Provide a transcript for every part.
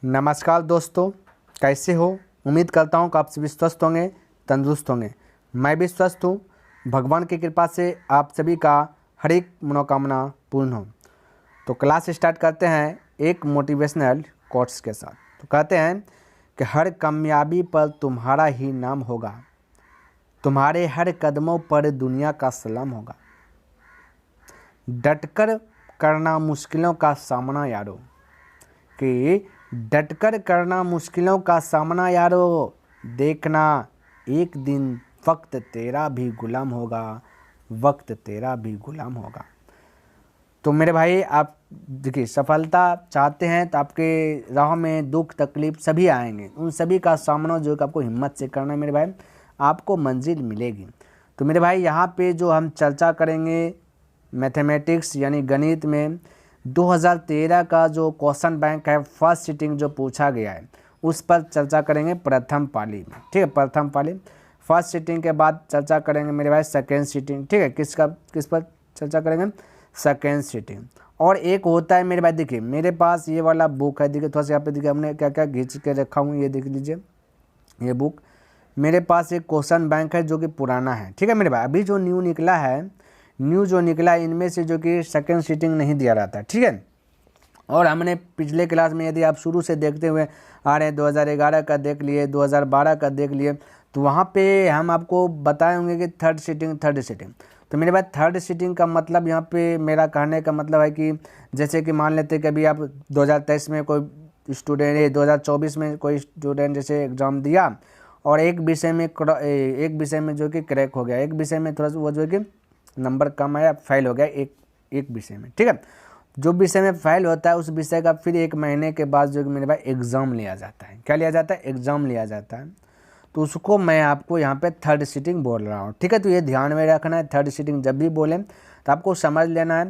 नमस्कार दोस्तों, कैसे हो। उम्मीद करता हूँ कि आप सभी स्वस्थ होंगे, तंदुरुस्त होंगे। मैं भी स्वस्थ हूँ। भगवान की कृपा से आप सभी का हर एक मनोकामना पूर्ण हो। तो क्लास स्टार्ट करते हैं एक मोटिवेशनल कोट्स के साथ। तो कहते हैं कि हर कामयाबी पर तुम्हारा ही नाम होगा, तुम्हारे हर कदमों पर दुनिया का सलाम होगा। डटकर करना मुश्किलों का सामना यारो, कि डटकर करना मुश्किलों का सामना यारो। देखना एक दिन वक्त तेरा भी गुलाम होगा, वक्त तेरा भी गुलाम होगा। तो मेरे भाई, आप देखिए, सफलता चाहते हैं तो आपके राह में दुख तकलीफ सभी आएंगे। उन सभी का सामना जो है आपको हिम्मत से करना है मेरे भाई, आपको मंजिल मिलेगी। तो मेरे भाई, यहाँ पे जो हम चर्चा करेंगे मैथमेटिक्स यानी गणित में 2013 का जो क्वेश्चन बैंक है, फर्स्ट सीटिंग जो पूछा गया है उस पर चर्चा करेंगे प्रथम पाली में। ठीक है, प्रथम पाली फर्स्ट सीटिंग के बाद चर्चा करेंगे मेरे भाई सेकेंड सीटिंग। ठीक है, किस पर चर्चा करेंगे, सेकेंड सीटिंग। और एक होता है मेरे भाई, देखिए मेरे पास ये वाला बुक है, देखिए थोड़ा सा यहाँ पे देखिए हमने क्या क्या खींच के रखा हूँ, ये देख लीजिए। ये बुक मेरे पास एक क्वेश्चन बैंक है जो कि पुराना है। ठीक है मेरे भाई, अभी जो न्यू निकला है, इनमें से जो कि सेकेंड सीटिंग नहीं दिया रहता है। ठीक है, और हमने पिछले क्लास में यदि आप शुरू से देखते हुए आ रहे हैं, 2011 का देख लिए, 2012 का देख लिए, तो वहाँ पे हम आपको बताए होंगे कि थर्ड सीटिंग। तो मेरे पास थर्ड सीटिंग का मतलब, यहाँ पे मेरा कहने का मतलब है कि जैसे कि मान लेते कि अभी आप 2023 में कोई स्टूडेंट, 2024 में कोई स्टूडेंट जैसे एग्ज़ाम दिया और एक विषय में जो कि क्रैक हो गया, एक विषय में थोड़ा सा वो जो है कि नंबर कम आया, फेल हो गया एक विषय में। ठीक है, जो विषय में फेल होता है उस विषय का फिर एक महीने के बाद जो कि मेरे भाई एग्ज़ाम लिया जाता है। क्या लिया जाता है, एग्ज़ाम लिया जाता है। तो उसको मैं आपको यहाँ पे थर्ड सीटिंग बोल रहा हूँ। ठीक है, तो ये ध्यान में रखना है, थर्ड सीटिंग जब भी बोलें तो आपको समझ लेना है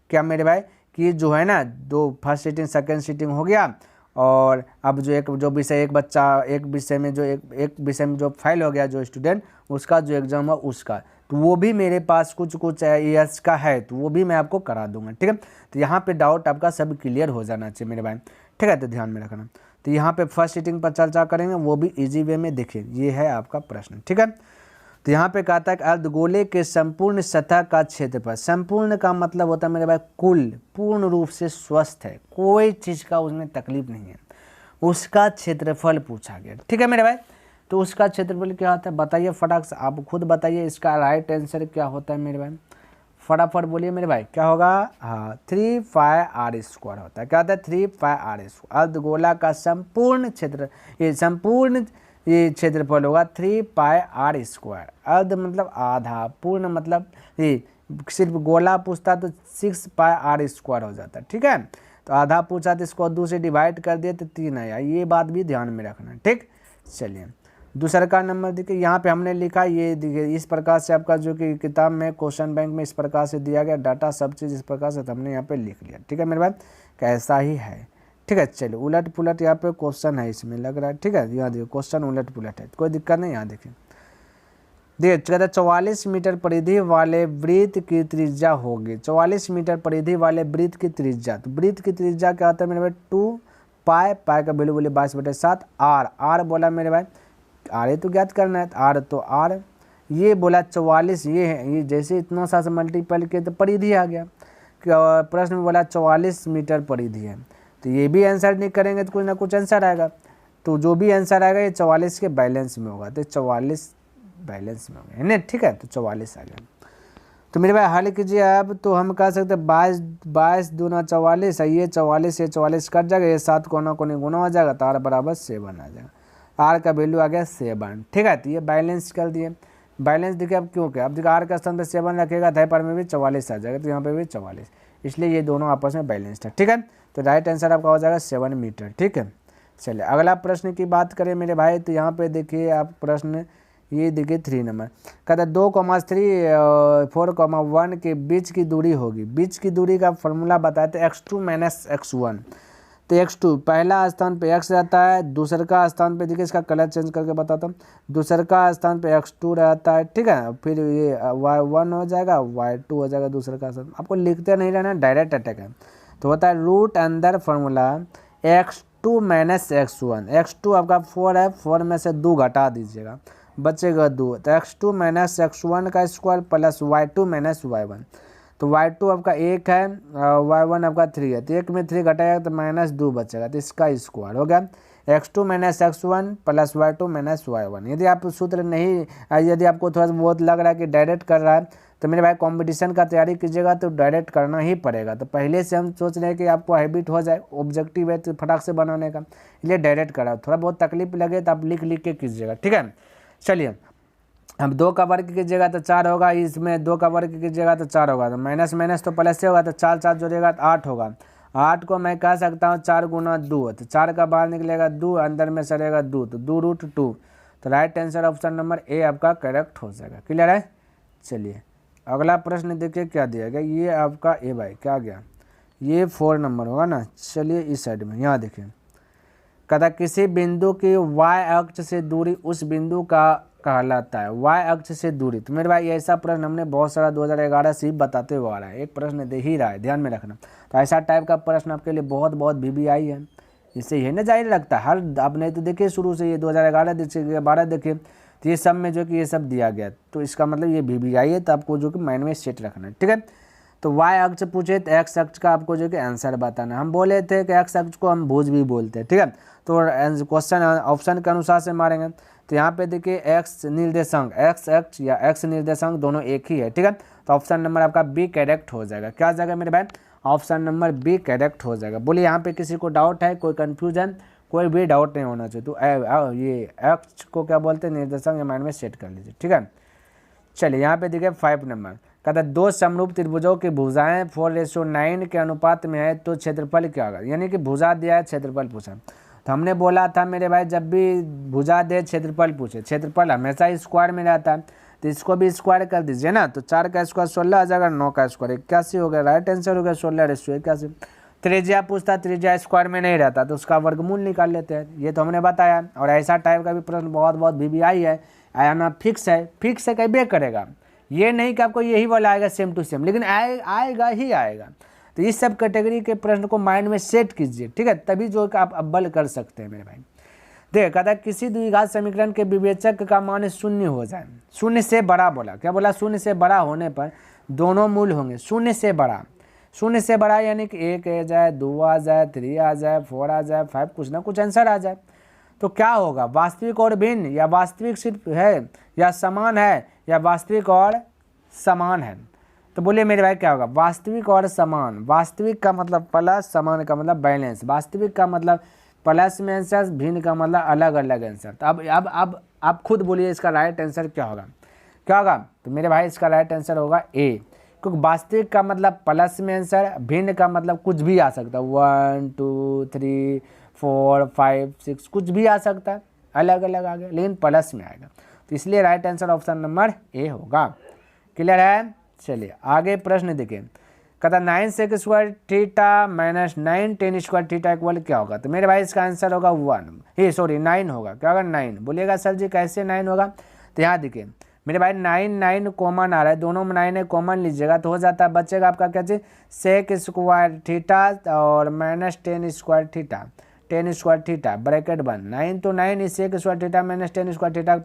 क्या मेरे भाई, कि जो है ना, दो फर्स्ट सीटिंग सेकेंड सीटिंग हो गया, और अब जो विषय एक बच्चा एक विषय में जो फेल हो गया जो स्टूडेंट, उसका जो एग्ज़ाम है उसका, तो वो भी मेरे पास कुछ ईयर्स का है, तो वो भी मैं आपको करा दूंगा। ठीक है, तो यहाँ पे डाउट आपका सब क्लियर हो जाना चाहिए मेरे भाई। ठीक है, तो ध्यान में रखना। तो यहाँ पे फर्स्ट सीटिंग पर चर्चा करेंगे, वो भी इजी वे में। देखिए ये है आपका प्रश्न। ठीक है, तो यहाँ पे कहता है कि अर्धगोले के संपूर्ण सतह का क्षेत्रफल, संपूर्ण का मतलब होता है मेरे भाई कुल, पूर्ण रूप से स्वस्थ है, कोई चीज़ का उसमें तकलीफ नहीं है, उसका क्षेत्रफल पूछा गया। ठीक है मेरे भाई, तो उसका क्षेत्रफल क्या होता है बताइए, फटाक से आप खुद बताइए, इसका राइट आंसर क्या होता है मेरे भाई, फटाफट बोलिए मेरे भाई, क्या होगा। हाँ, 3πr² होता है। क्या होता है, 3πr²। अर्धगोला का संपूर्ण क्षेत्रफल होगा 3πr²। अर्ध मतलब आधा, पूर्ण मतलब ये सिर्फ गोला पूछता तो 6πr² हो जाता है। ठीक है, तो आधा पूछा तो इसको 2 से डिवाइड कर दिया तो 3 आया, ये बात भी ध्यान में रखना। ठीक, चलिए दूसरा का नंबर देखिए, यहाँ पे हमने लिखा, ये देखिए इस प्रकार से आपका जो कि किताब में क्वेश्चन बैंक में इस प्रकार से दिया गया डाटा, सब चीज़ इस प्रकार से हमने यहाँ पे लिख लिया। ठीक है मेरे भाई, कैसा ही है। ठीक है, चलिए उलट पुलट यहाँ पे क्वेश्चन है इसमें लग रहा है। ठीक है, यहाँ देखिए क्वेश्चन उलट पुलट है, कोई दिक्कत नहीं। यहाँ देखिए 44 मीटर परिधि वाले वृत्त की त्रिज्या होगी, 44 मीटर परिधि वाले वृत्त की त्रिज्या। तो वृत्त की त्रिज्या क्या होता है मेरे भाई, 2π, पाई का वैल्यू बोले 22/7, आर बोला मेरे भाई, आर तो ज्ञात करना है, आर तो आर, ये बोला 44, ये है, ये जैसे इतना सा से मल्टीपल किया तो परिधि आ गया। प्रश्न में बोला 44 मीटर परिधि है, तो ये भी आंसर नहीं करेंगे तो कुछ ना कुछ आंसर आएगा। तो जो भी आंसर आएगा ये 44 के बैलेंस में होगा, तो 44 बैलेंस में होगा है ना। ठीक है, तो 44 आ गया। तो मेरे भाई हल कीजिए आप, तो हम कह सकते हैं 22 दूना 44 है, ये 44 कट जाएगा, ये 7 कोना कोने गुना हो जाएगा, तो आर बराबर 7 आ जाएगा। आर का वैल्यू आ गया 7। ठीक है, तो ये बैलेंस कर दिए। बैलेंस देखिए अब क्यों क्या, अब देखिए आर का स्थान पर 7 रखेगा तो पर में भी 44 आ जाएगा, तो यहाँ पे भी 44, इसलिए ये दोनों आपस में बैलेंस्ड है। ठीक है, तो राइट आंसर आपका हो जाएगा 7 मीटर। ठीक है, चलिए अगला प्रश्न की बात करें मेरे भाई, तो यहाँ पे देखिए आप प्रश्न, ये देखिए 3 नंबर कहता है 2,3 4,1 के बीच की दूरी होगी, बीच की दूरी का फॉर्मूला बताए थे x2 - x1। तो x2 पहला स्थान पे x रहता है, दूसरे का स्थान पे देखिए इसका कलर चेंज करके बताता हूँ, दूसरे का स्थान पे x2 रहता है। ठीक है, फिर ये y1 हो जाएगा, y2 हो जाएगा दूसरे का स्थान, आपको लिखते नहीं रहना, डायरेक्ट अटैक है। तो होता है रूट अंदर formula x2 minus x1, x2 आपका 4 है, 4 में से 2 घटा दीजिएगा, बचेगा 2, तो x2 माइनस x1 का square plus y2 minus y1, तो y2 आपका 1 है, y1 आपका 3 है, तो 1 में 3 घटाएगा तो -2 बचेगा, तो इसका स्क्वायर हो गया x2 minus x1 plus y2 minus y1। यदि आप सूत्र नहीं, यदि आपको थोड़ा बहुत लग रहा है कि डायरेक्ट कर रहा है, तो मेरे भाई कंपटीशन का तैयारी कीजिएगा तो डायरेक्ट करना ही पड़ेगा। तो पहले से हम सोच रहे हैं कि आपको हैबिट हो जाए, ऑब्जेक्टिव है तो फटाक से बनाने का, इसलिए डायरेक्ट करा। थोड़ा बहुत तकलीफ लगे तो आप लिख के कीजिएगा, ठीक है। चलिए, अब 2 का वर्ग कीजिएगा तो 4 होगा, इसमें 2 का वर्ग कीजिएगा तो 4 होगा, तो माइनस माइनस तो प्लस से होगा, तो 4 4 जोड़ेगा तो 8 होगा। 8 को मैं कह सकता हूँ 4 गुना 2, तो 4 का बाहर निकलेगा 2, अंदर में सरेगा 2, तो 2√2, तो right answer option number A आपका करेक्ट हो जाएगा। क्लियर है। चलिए अगला प्रश्न देखिए क्या दिया गया, ये आपका ए भाई क्या गया, ये 4 नंबर होगा ना। चलिए इस साइड में यहाँ देखिए, कहता किसी बिंदु की y अक्ष से दूरी उस बिंदु का कहलाता है, y अक्ष से दूरी। तो मेरे भाई ऐसा प्रश्न हमने बहुत सारा 2011 से ही बताते हुए आ रहा है, एक प्रश्न दे ही रहा है, ध्यान में रखना। तो ऐसा टाइप का प्रश्न आपके लिए बहुत VBI है, इससे यही ना जाहिर लगता है हर, आपने तो देखिए शुरू से ये 2011 देखिए 12 देखिए, तो ये सब में जो कि ये सब दिया गया, तो इसका मतलब ये VBI है, तो आपको जो कि माइंड में सेट रखना है, ठीक है। तो y अक्ष पूछे तो x अक्ष का आपको जो कि आंसर बताना। हम बोले थे कि x अक्ष को हम भुज भी बोलते हैं, ठीक है। तो क्वेश्चन ऑप्शन के अनुसार से मारेंगे, तो यहाँ पे देखिए x निर्देशांक, x अक्ष या x निर्देशांक दोनों एक ही है, ठीक है। तो ऑप्शन नंबर आपका बी करेक्ट हो जाएगा। क्या जाएगा मेरे भाई, ऑप्शन नंबर बी करेक्ट हो जाएगा। बोलिए यहाँ पे किसी को डाउट है, कोई कन्फ्यूजन, कोई भी डाउट नहीं होना चाहिए। तो ये एक्स को क्या बोलते हैं, निर्देशांक, माइंड में सेट कर लीजिए, ठीक है। चलिए यहाँ पे देखिए 5 नंबर, कहता है 2 समरूप त्रिभुजों की भुजाएं 4:9 के अनुपात में है तो क्षेत्रफल क्या होगा। यानी कि भुजा दिया है, क्षेत्रफल पूछा। तो हमने बोला था मेरे भाई जब भी भुजा दे क्षेत्रफल पूछे, क्षेत्रफल हमेशा स्क्वायर में रहता है, तो इसको भी स्क्वायर कर दीजिए ना। तो 4 का स्क्वायर 16 आ जाएगा, 9 का स्क्वायर 81 हो गया, राइट आंसर हो गया 16:81। त्रिज्या पूछता, त्रिज्या स्क्वायर में नहीं रहता तो उसका वर्गमूल निकाल लेते हैं, ये तो हमने बताया। और ऐसा टाइप का भी प्रश्न बहुत VBI है, आना फिक्स है, फिक्स है कभी करेगा, ये नहीं कि आपको यही वाला आएगा सेम टू सेम, लेकिन आएगा ही आएगा। तो इस सब कैटेगरी के प्रश्न को माइंड में सेट कीजिए, ठीक है, तभी जो आप अव्वल कर सकते हैं मेरे भाई। देखिए कहता है किसी द्विघात समीकरण के विवेचक का मान 0 हो जाए, 0 से बड़ा बोला, क्या बोला, 0 से बड़ा होने पर दोनों मूल होंगे 0 से बड़ा। 0 से बड़ा यानी कि 1 आ जाए, 2 आ जाए, 3 आ जाए, 4 आ जाए, 5, कुछ ना कुछ आंसर आ जाए। तो क्या होगा, वास्तविक और भिन्न, या वास्तविक सिर्फ है, या समान है, या वास्तविक और समान है। तो बोलिए मेरे भाई क्या होगा, वास्तविक और समान। वास्तविक का मतलब प्लस, समान का मतलब बैलेंस। वास्तविक का मतलब प्लस में आंसर, भिन्न का मतलब अलग अलग आंसर। तो अब आप खुद बोलिए इसका राइट आंसर क्या होगा, क्या होगा। तो मेरे भाई इसका राइट आंसर होगा ए, क्योंकि वास्तविक का मतलब प्लस में आंसर, भिन्न का मतलब कुछ भी आ सकता है, 1 2 3 4 5 6 कुछ भी आ सकता है, अलग अलग आ गया, लेकिन प्लस में आएगा। तो इसलिए right answer option number A होगा। क्लियर है। चलिए आगे प्रश्न देखिए, कहता 9 sec square theta minus 9 tan square theta equal क्या होगा। तो मेरे भाई इसका आंसर होगा 9 होगा। क्या होगा, 9। बोलिएगा सर जी कैसे 9 होगा। तो यहाँ देखिए मेरे भाई 9 कॉमन आ रहा है, दोनों में 9 है, कॉमन लीजिएगा तो हो जाता है, बचेगा आपका क्या चीज, सेक स्क्वायर थीटा और minus tan square theta, tan square theta bracket 1, 9 तो 9 इस sec square theta minus tan square theta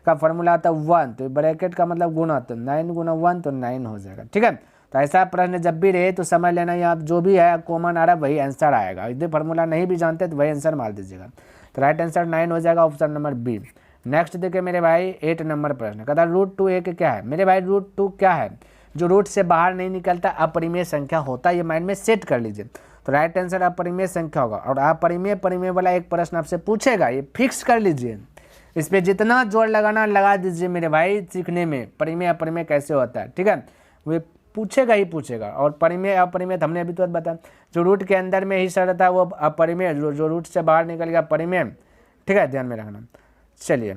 का फॉर्मूला आता है 1, तो ब्रैकेट का मतलब गुना, तो 9 गुना 1 तो 9 हो जाएगा, ठीक है। तो ऐसा प्रश्न जब भी रहे तो समझ लेना यहाँ जो भी है कॉमन आ रहा है वही आंसर आएगा। यदि फॉर्मूला नहीं भी जानते तो वही आंसर मार दीजिएगा। तो राइट आंसर 9 हो जाएगा, ऑप्शन नंबर बी। नेक्स्ट देखिए मेरे भाई 8 नंबर प्रश्न, कहता √2 एक क्या है। मेरे भाई √2 क्या है, जो रूट से बाहर नहीं निकलता, अपरिमेय संख्या होता है, ये माइंड में सेट कर लीजिए। तो राइट आंसर अपरिमेय संख्या होगा। और अपरिमेय परिमेय वाला एक प्रश्न आपसे पूछेगा, ये फिक्स कर लीजिए, इस पर जितना जोर लगाना लगा दीजिए मेरे भाई, सीखने में परिमेय अपरिमेय कैसे होता है, ठीक है, वो पूछेगा ही पूछेगा। और परिमेय अपरिमेय हमने अभी तो बताया, जो रूट के अंदर में ही रहता है वो अपरिमेय, जो रूट से बाहर निकल गया परिमेय, ठीक है, ध्यान में रखना। चलिए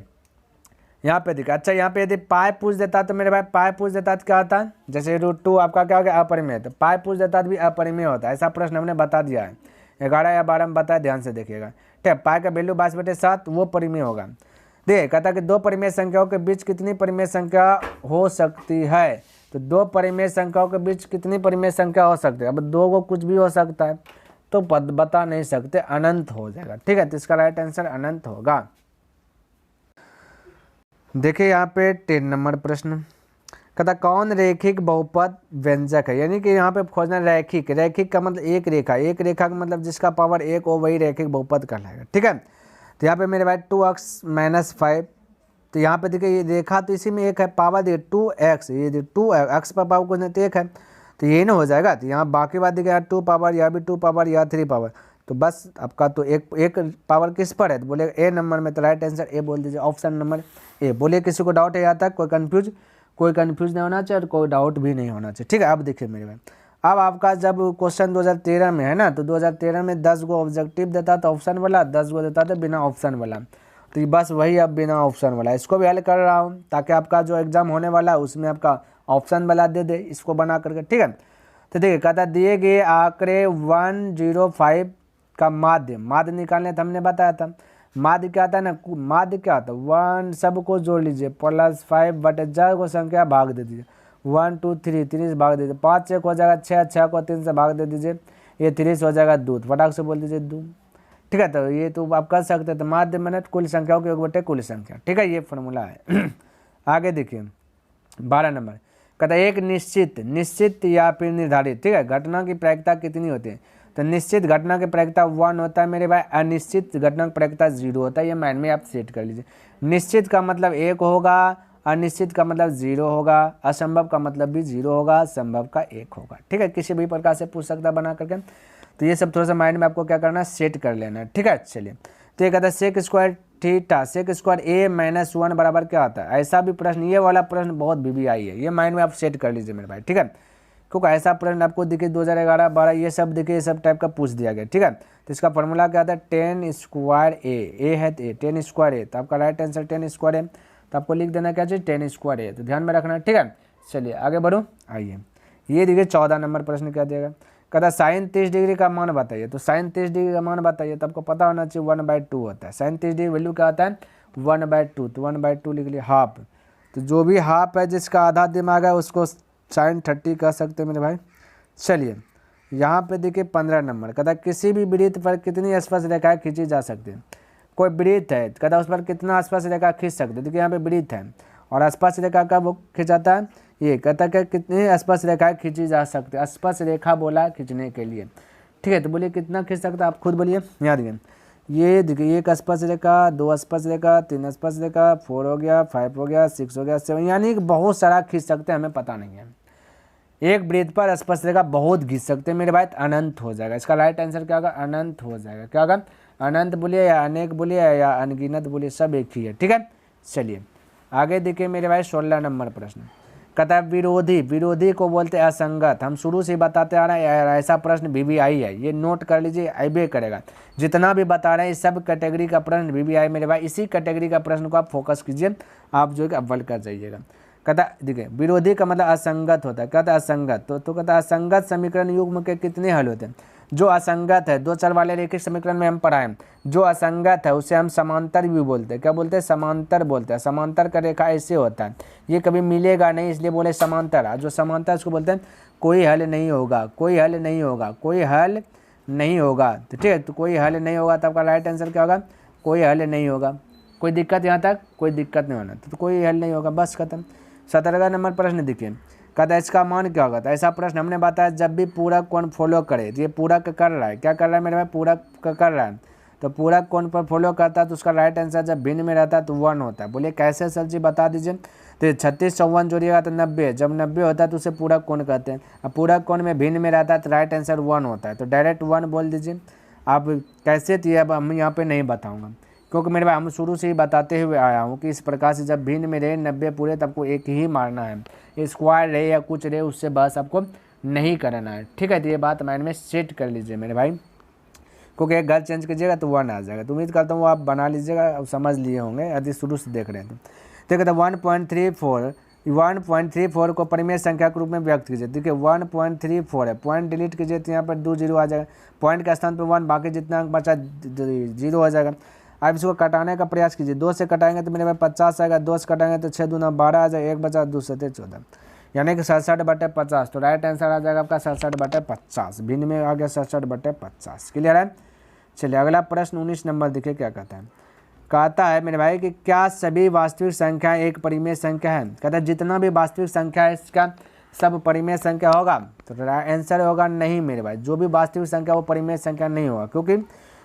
यहाँ पे देखा, अच्छा यहाँ पे यदि पाई पूछ देता तो मेरे भाई पाई पूछ देता तो क्या होता, जैसे √2 आपका क्या हो गया अपरिमेय, तो पाई पूछ देता तो भी अपरिमेय होता है। ऐसा प्रश्न हमने बता दिया है, 11 या 12 में बताया, ध्यान से देखिएगा, ठीक है। पाई का वैल्यू 22/7 वो परिमेय होगा। देखिए कहता कि 2 परिमेय संख्याओं के बीच कितनी परिमेय संख्या हो सकती है। तो 2 परिमेय संख्याओं के बीच कितनी परिमेय संख्या हो सकती है। अब 2 को कुछ भी हो सकता है, तो बता नहीं सकते, अनंत हो जाएगा। ठीक है, तो इसका राइट आंसर अनंत होगा। देखिए यहाँ पे 10 नंबर प्रश्न, कहता कौन रैखिक बहुपद व्यंजक है, यानी कि यहाँ पे खोजना रैखिक, रैखिक का मतलब एक रेखा, एक रेखा का मतलब जिसका पावर एक हो वही रैखिक बहुपद कहलाएगा। ठीक है, तो यहाँ पे मेरे भाई 2x-5, तो यहाँ पे देखिए ये रेखा तो इसी में एक है, पावर देखिए 2x, ये 2x पर पावर खोजना तो एक है, तो ये ना हो जाएगा। तो यहाँ बाकी बात देखिए यहाँ 2 पावर, यहाँ भी 2 पावर, यहाँ 3 पावर, तो बस आपका तो एक पावर किस पर है, तो बोले ए नंबर में, तो राइट आंसर ए बोल दीजिए, ऑप्शन नंबर ए। बोलिए किसी को डाउट है यहाँ तक, कोई कंफ्यूज नहीं होना चाहिए और कोई डाउट भी नहीं होना चाहिए। ठीक है, अब देखिए मेरे भाई, अब आपका जब क्वेश्चन 2013 में है ना, तो 2013 में 10 गो ऑब्जेक्टिव देता था ऑप्शन वाला, 10 गो देता था बिना ऑप्शन वाला, तो ये बस वही अब बिना ऑप्शन वाला, इसको भी हल कर रहा हूँ ताकि आपका जो एग्जाम होने वाला है उसमें आपका ऑप्शन वाला दे दे, इसको बना करके। ठीक है, तो देखिए कहता दिए गए आंकड़े 105 का माध्य निकालने तो हमने बताया था, माध्य क्या आता है ना, माध्य क्या आता है 1, सबको जोड़ लीजिए +5 बटे 4 को संख्या भाग दे दीजिए, 1 2 3 3 से भाग दे दीजिए, 5 1 हो जाएगा 6, 6 को 3 से भाग दे दीजिए, ये 3 से हो जाएगा 2, फटाक से बोल दीजिए 2। ठीक है, तो ये तो आप कर सकते हैं, तो माध्य मैंने कुल संख्याओं के योग बटे कुल संख्या। ठीक है, ये फॉर्मूला है। आगे देखिए 12 नंबर, कहता है एक निश्चित या फिर निर्धारित, ठीक है, घटना की प्रायिकता कितनी होती है, तो निश्चित घटना की प्रायिकता 1 होता है मेरे भाई, अनिश्चित घटना की प्रायिकता 0 होता है, ये माइंड में आप सेट कर लीजिए। निश्चित का मतलब 1 होगा, अनिश्चित का मतलब 0 होगा, असंभव का मतलब भी 0 होगा, संभव का 1 होगा। ठीक है, किसी भी प्रकार से पूछ सकता बना करके, तो ये सब थोड़ा सा माइंड में आपको क्या करना है, सेट कर लेना है। ठीक है, चलिए, तो ये कहता है sec square theta sec square a-1 बराबर क्या आता है, ऐसा भी प्रश्न, ये वाला प्रश्न बहुत BBI है, ये माइंड में आप सेट कर लीजिए मेरे भाई। ठीक है, क्योंकि ऐसा प्रश्न आपको देखिए 2011-12 ये सब देखिए, ये सब टाइप का पूछ दिया गया। ठीक है, तो इसका फॉर्मूला क्या आता है, 10 स्क्वायर ए है तो 10 स्क्वायर ए, तो आपका राइट आंसर 10 स्क्वायर है, तो आपको लिख देना क्या चाहिए 10 स्क्वायर ए, तो ध्यान में रखना। ठीक है, चलिए आगे बढ़ो। आइए ये देखिए 14 नंबर प्रश्न क्या देगा, कहता साइन 30 डिग्री का मान बताइए, तो साइन 30 डिग्री का मान बताइए, तो आपको पता होना चाहिए 1/2 होता है, साइन 30 डिग्री वैल्यू क्या आता है 1/2, तो 1/2 लिख लिया, हाफ, तो जो भी हाफ है जिसका आधा दिमाग है उसको साइन 30 कह सकते हैं मेरे भाई। चलिए यहाँ पे देखिए 15 नंबर, कहता किसी भी वृत्त पर कितनी स्पर्श रेखाएं खींची जा सकती है, कोई वृत्त है कहता उस पर कितना स्पर्श रेखा खींच सकते हैं, देखिए यहाँ पे वृत्त है और स्पर्श रेखा का वो खिंचाता है, ये कहता है कि कितनी स्पर्श रेखाएं खींची जा सकती है, स्पर्श रेखा बोला खींचने के लिए। ठीक है, तो बोलिए कितना खींच सकता है, आप खुद बोलिए। यहाँ देखिए ये देखिए 1 स्पर्श रेखा, 2 स्पर्श रेखा, 3 स्पर्श रेखा, 4 हो गया, 5 हो गया, 6 हो गया, 7, यानी कि बहुत सारा खींच सकते हैं, हमें पता नहीं है। एक वृत्त पर स्पर्श रेखा बहुत खींच सकते हैं मेरे भाई, अनंत हो जाएगा, इसका राइट आंसर क्या होगा, अनंत हो जाएगा। क्या होगा, अनंत बोलिए या अनेक बोलिए या अनगिनत बोलिए, सब एक ही है। ठीक है, चलिए आगे देखिए मेरे भाई 16 नंबर प्रश्न, कहता है विरोधी को बोलते हैं असंगत, हम शुरू से बताते आ रहे हैं, ऐसा प्रश्न BBI है, ये नोट कर लीजिए, आइबे करेगा, जितना भी बता रहे हैं सब कैटेगरी का प्रश्न BBI मेरे भाई, इसी कैटेगरी का प्रश्न को आप फोकस कीजिए, आप जो है अव्वल कर जाइएगा। कहता देखिए विरोधी का मतलब असंगत होता है, कहता असंगत, तो कहता असंगत समीकरण युग्म के कितने हल होते हैं, जो असंगत है 2 चर वाले रेखिक समीकरण में हम पढ़ाएं, जो असंगत है उसे हम समांतर भी बोलते हैं, क्या बोलते हैं, समांतर बोलते हैं, समांतर का रेखा ऐसे होता है, ये कभी मिलेगा नहीं इसलिए बोले समांतर, जो समांतर उसको बोलते हैं कोई हल नहीं होगा, कोई हल नहीं होगा, कोई हल नहीं होगा। तो ठीक है, तो कोई हल नहीं होगा, तो आपका राइट आंसर क्या होगा, कोई हल नहीं होगा। कोई दिक्कत यहाँ तक, कोई दिक्कत नहीं होना, तो कोई हल नहीं होगा, बस खत्म। 17 नंबर प्रश्न देखिए, कहता है इसका मान क्या होगा, तो ऐसा प्रश्न हमने बताया जब भी पूरक कोण फॉलो करे, तो ये पूरक कर रहा है, क्या कर रहा है मेरे भाई, पूरक कर रहा है, तो पूरक कोण पर फॉलो करता है, तो उसका राइट आंसर जब भिन्न में रहता है तो 1 होता है। बोलिए कैसे सर जी बता दीजिए, तो 36 54 जोड़िएगा तो 90, जब 90 होता है तो उसे पूरक कोण कहते हैं, अब पूरक कोण में भिन्न में रहता है तो राइट आंसर 1 होता है, तो डायरेक्ट 1 बोल दीजिए। आप कैसे, तो अब हम यहाँ पे नहीं बताऊँगा, क्योंकि मेरे भाई हम शुरू से ही बताते हुए आया हूँ कि इस प्रकार से जब भिन्न में रहे 90 पूरे, तब आपको एक ही मारना है, स्क्वायर रहे या कुछ रहे उससे बस आपको नहीं करना है। ठीक है, तो ये बात माइंड में सेट कर लीजिए मेरे भाई, क्योंकि एक घर चेंज कीजिएगा तो 1 आ जाएगा, तो उम्मीद करता हूँ आप बना लीजिएगा, अब समझ लिए होंगे यदि शुरू से देख रहे हैं तो। कहते 1.34 को परिमेय संख्या के रूप में व्यक्त कीजिए। देखिए 1.34 है, पॉइंट डिलीट कीजिए तो यहाँ पर 2 0 आ जाएगा, पॉइंट के स्थान पर 1, बाकी जितना अंक बचा 0 हो जाएगा। आप इसको कटाने का प्रयास कीजिए, 2 से कटाएंगे तो मेरे भाई 50 आएगा, 2 से कटाएंगे तो 6 दूना 12 आ जाएगा, 1 बचा 2 7 14, यानी कि 67/50। तो राइट आंसर आ जाएगा आपका 67/50। भिन्न में आ गया 67/50। क्लियर है। चलिए अगला प्रश्न 19 नंबर देखिए क्या कहता है। कहता है मेरे भाई कि क्या सभी वास्तविक संख्या एक परिमेय संख्या है। कहता है जितना भी वास्तविक संख्या है इसका सब परिमेय संख्या होगा। तो आंसर होगा नहीं मेरे भाई, जो भी वास्तविक संख्या वो परिमेय संख्या नहीं होगा, क्योंकि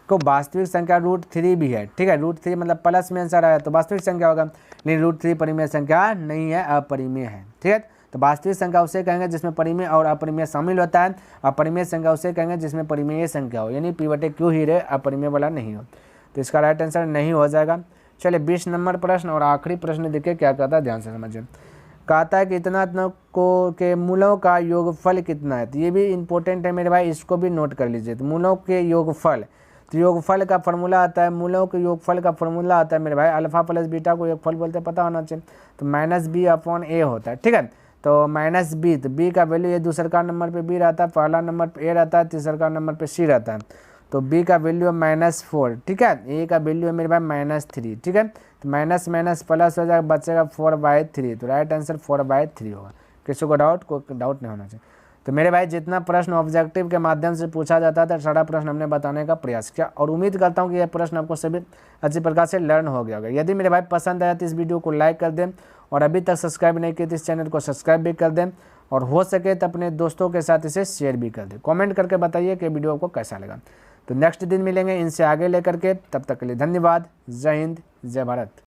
को वास्तविक संख्या √3 भी है। ठीक है, √3 मतलब प्लस में आंसर आया तो वास्तविक संख्या होगा, लेकिन √3 परिमेय संख्या नहीं है, अपरिमेय है। ठीक है, तो वास्तविक संख्या उसे कहेंगे जिसमें परिमेय और अपरिमेय शामिल होता है, और परिमेय संख्या उसे कहेंगे जिसमें परिमेय संख्या हो, यानी P/Q ही रहे, अपरिमेय वाला नहीं हो। तो इसका राइट आंसर नहीं हो जाएगा। चलिए 20 नंबर प्रश्न और आखिरी प्रश्न देखिए क्या कहता है, ध्यान से समझिए। कहता है कि इतना को के मूलों का योगफल कितना है। तो ये भी इंपॉर्टेंट है मेरे भाई, इसको भी नोट कर लीजिए। तो मूलों के योगफल, तो योगफल का फॉर्मूला आता है, मूलों के योगफल का फॉर्मूला आता है मेरे भाई अल्फा प्लस बीटा को योगफल बोलते हैं, पता होना चाहिए। तो -b/a होता है। ठीक है, तो -b, तो b का वैल्यू ये दूसरा नंबर पे b रहता है, पहला नंबर पे a रहता है, तीसरा नंबर पे c रहता है। तो b का वैल्यू है -4। ठीक है, a का वैल्यू है मेरे भाई -3। ठीक है, तो माइनस माइनस प्लस हो जाएगा, बचेगा 4/3। तो राइट आंसर 4/3 होगा। किसी को डाउट नहीं होना चाहिए। तो मेरे भाई जितना प्रश्न ऑब्जेक्टिव के माध्यम से पूछा जाता था सारा प्रश्न हमने बताने का प्रयास किया, और उम्मीद करता हूँ कि यह प्रश्न आपको सभी अच्छी प्रकार से लर्न हो गया होगा। यदि मेरे भाई पसंद आया तो इस वीडियो को लाइक कर दें, और अभी तक सब्सक्राइब नहीं किया तो इस चैनल को सब्सक्राइब भी कर दें, और हो सके तो अपने दोस्तों के साथ इसे शेयर भी कर दें। कमेंट करके बताइए कि वीडियो आपको कैसा लगा। तो नेक्स्ट दिन मिलेंगे इनसे आगे लेकर के, तब तक के लिए धन्यवाद। जय हिंद, जय भारत।